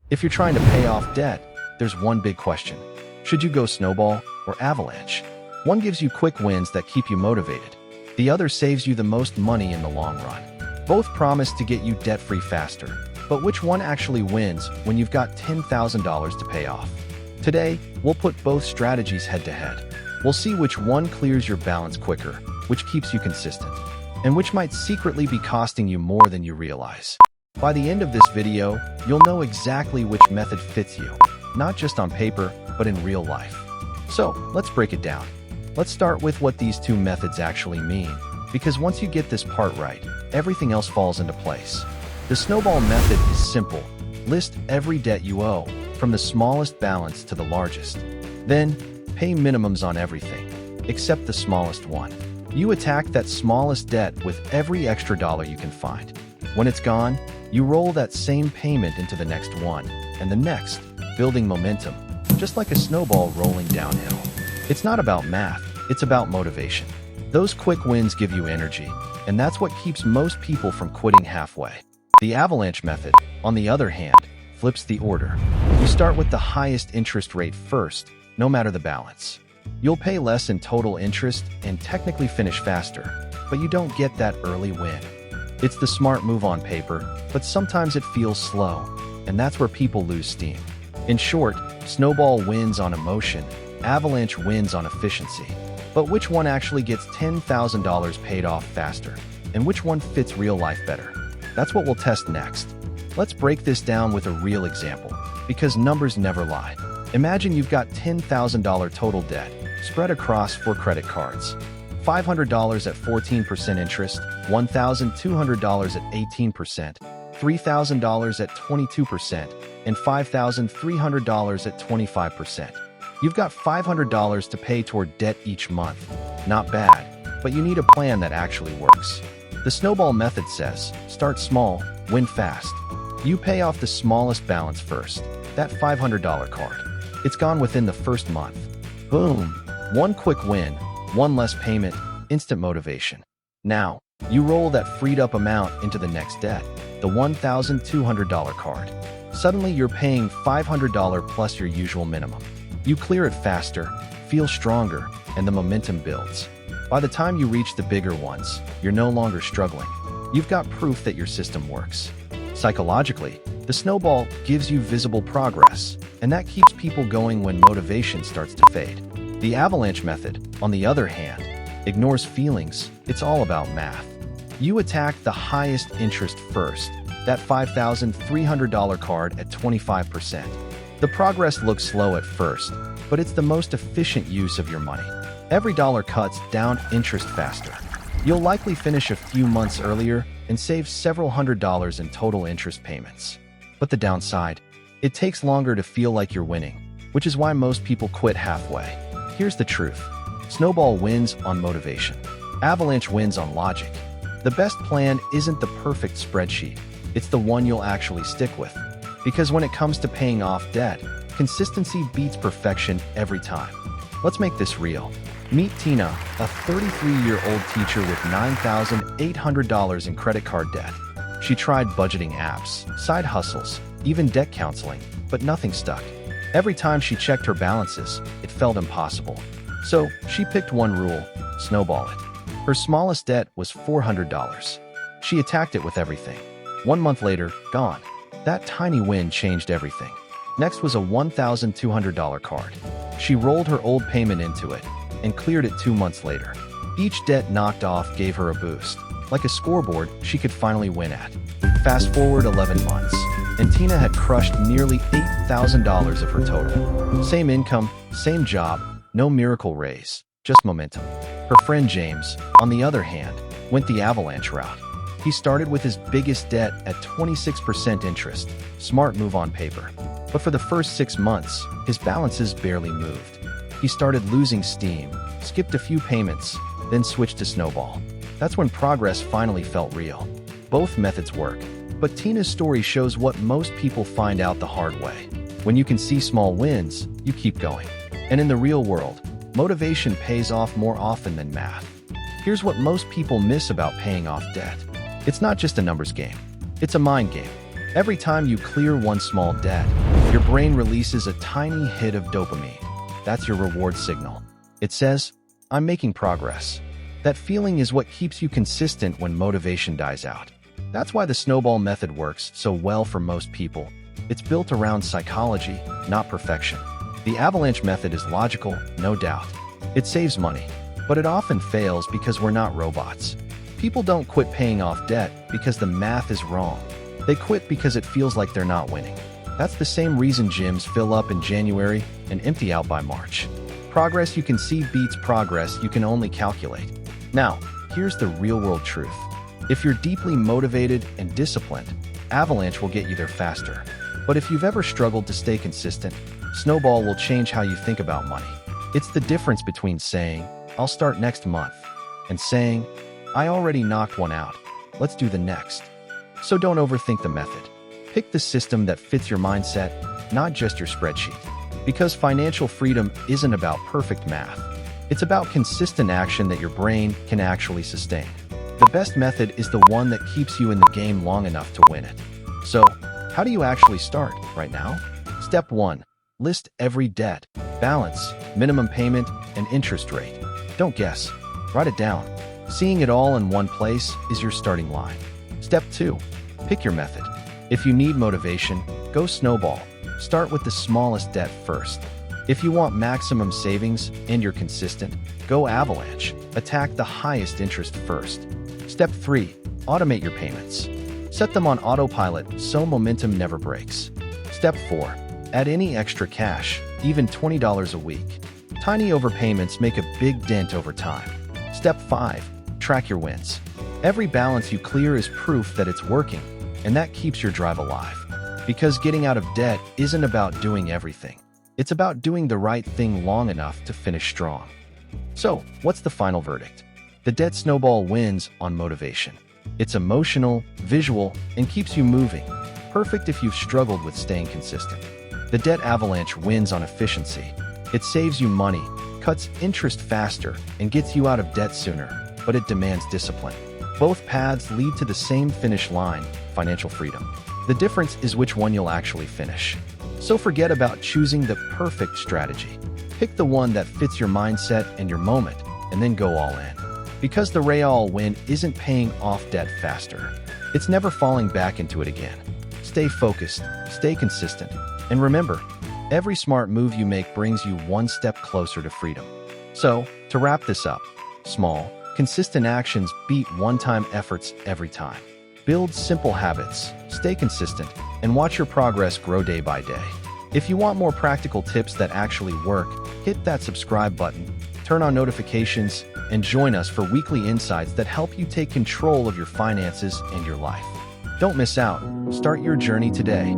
If you're trying to pay off debt, there's one big question. Should you go Snowball or Avalanche? One gives you quick wins that keep you motivated. The other saves you the most money in the long run. Both promise to get you debt-free faster. But which one actually wins when you've got $10,000 to pay off? Today, we'll put both strategies head-to-head. We'll see which one clears your balance quicker, which keeps you consistent, and which might secretly be costing you more than you realize. By the end of this video, you'll know exactly which method fits you, not just on paper, but in real life. So, let's break it down. Let's start with what these two methods actually mean, because once you get this part right, everything else falls into place. The Snowball method is simple. List every debt you owe, from the smallest balance to the largest. Then, pay minimums on everything, except the smallest one. You attack that smallest debt with every extra dollar you can find. When it's gone, you roll that same payment into the next one, and the next, building momentum, just like a snowball rolling downhill. It's not about math, it's about motivation. Those quick wins give you energy, and that's what keeps most people from quitting halfway. The Avalanche method, on the other hand, flips the order. You start with the highest interest rate first, no matter the balance. You'll pay less in total interest and technically finish faster, but you don't get that early win. It's the smart move on paper, but sometimes it feels slow, and that's where people lose steam. In short, Snowball wins on emotion, Avalanche wins on efficiency. But which one actually gets $10,000 paid off faster? And which one fits real life better? That's what we'll test next. Let's break this down with a real example, because numbers never lie. Imagine you've got $10,000 total debt, spread across 4 credit cards. $500 at 14% interest, $1,200 at 18%, $3,000 at 22%, and $5,300 at 25%. You've got $500 to pay toward debt each month. Not bad, but you need a plan that actually works. The Snowball method says, start small, win fast. You pay off the smallest balance first, that $500 card. It's gone within the first month. Boom! One quick win, one less payment, instant motivation. Now, you roll that freed up amount into the next debt, the $1,200 card. Suddenly you're paying $500 plus your usual minimum. You clear it faster, feel stronger, and the momentum builds. By the time you reach the bigger ones, you're no longer struggling. You've got proof that your system works. Psychologically, the Snowball gives you visible progress, and that keeps people going when motivation starts to fade. The Avalanche method, on the other hand, ignores feelings. It's all about math. You attack the highest interest first, that $5,300 card at 25%. The progress looks slow at first, but it's the most efficient use of your money. Every dollar cuts down interest faster. You'll likely finish a few months earlier and save several $100s in total interest payments. But the downside? It takes longer to feel like you're winning, which is why most people quit halfway. Here's the truth. Snowball wins on motivation. Avalanche wins on logic. The best plan isn't the perfect spreadsheet. It's the one you'll actually stick with. Because when it comes to paying off debt, consistency beats perfection every time. Let's make this real. Meet Tina, a 33-year-old teacher with $9,800 in credit card debt. She tried budgeting apps, side hustles, even debt counseling, but nothing stuck. Every time she checked her balances, it felt impossible. So she picked one rule: snowball it. Her smallest debt was $400. She attacked it with everything. 1 month later, gone. That tiny win changed everything. Next was a $1,200 card. She rolled her old payment into it and cleared it 2 months later. Each debt knocked off gave her a boost, like a scoreboard she could finally win at. Fast forward 11 months, and Tina had crushed nearly $8,000 of her total. Same income, same job, no miracle raise, just momentum. Her friend James, on the other hand, went the Avalanche route. He started with his biggest debt at 26% interest. Smart move on paper. But for the first 6 months, his balances barely moved. He started losing steam, skipped a few payments, then switched to Snowball. That's when progress finally felt real. Both methods work, but Tina's story shows what most people find out the hard way. When you can see small wins, you keep going. And in the real world, motivation pays off more often than math. Here's what most people miss about paying off debt. It's not just a numbers game. It's a mind game. Every time you clear one small debt, your brain releases a tiny hit of dopamine. That's your reward signal. It says, I'm making progress. That feeling is what keeps you consistent when motivation dies out. That's why the snowball method works so well for most people. It's built around psychology, not perfection. The avalanche method is logical, no doubt. It saves money, but it often fails because we're not robots. People don't quit paying off debt because the math is wrong. They quit because it feels like they're not winning. That's the same reason gyms fill up in January and empty out by March. Progress you can see beats progress you can only calculate. Now, here's the real-world truth. If you're deeply motivated and disciplined, Avalanche will get you there faster. But if you've ever struggled to stay consistent, Snowball will change how you think about money. It's the difference between saying, I'll start next month, and saying, I already knocked one out. Let's do the next. So don't overthink the method. Pick the system that fits your mindset, not just your spreadsheet. Because financial freedom isn't about perfect math. It's about consistent action that your brain can actually sustain. The best method is the one that keeps you in the game long enough to win it. So, how do you actually start right now? Step 1. List every debt, balance, minimum payment, and interest rate. Don't guess. Write it down. Seeing it all in one place is your starting line. Step 2. Pick your method. If you need motivation, go Snowball. Start with the smallest debt first. If you want maximum savings and you're consistent, go Avalanche. Attack the highest interest first. Step 3. Automate your payments. Set them on autopilot so momentum never breaks. Step 4. Add any extra cash, even $20 a week. Tiny overpayments make a big dent over time. Step 5. Track your wins. Every balance you clear is proof that it's working, and that keeps your drive alive. Because getting out of debt isn't about doing everything. It's about doing the right thing long enough to finish strong. So, what's the final verdict? The debt snowball wins on motivation. It's emotional, visual, and keeps you moving. Perfect if you've struggled with staying consistent. The debt avalanche wins on efficiency. It saves you money, cuts interest faster, and gets you out of debt sooner, but it demands discipline. Both paths lead to the same finish line, financial freedom. The difference is which one you'll actually finish. So forget about choosing the perfect strategy. Pick the one that fits your mindset and your moment, and then go all in. Because the real win isn't paying off debt faster. It's never falling back into it again. Stay focused, stay consistent, and remember, every smart move you make brings you one step closer to freedom. So, to wrap this up, small, consistent actions beat one-time efforts every time. Build simple habits, stay consistent, and watch your progress grow day by day. If you want more practical tips that actually work, hit that subscribe button, turn on notifications, and join us for weekly insights that help you take control of your finances and your life. Don't miss out. Start your journey today.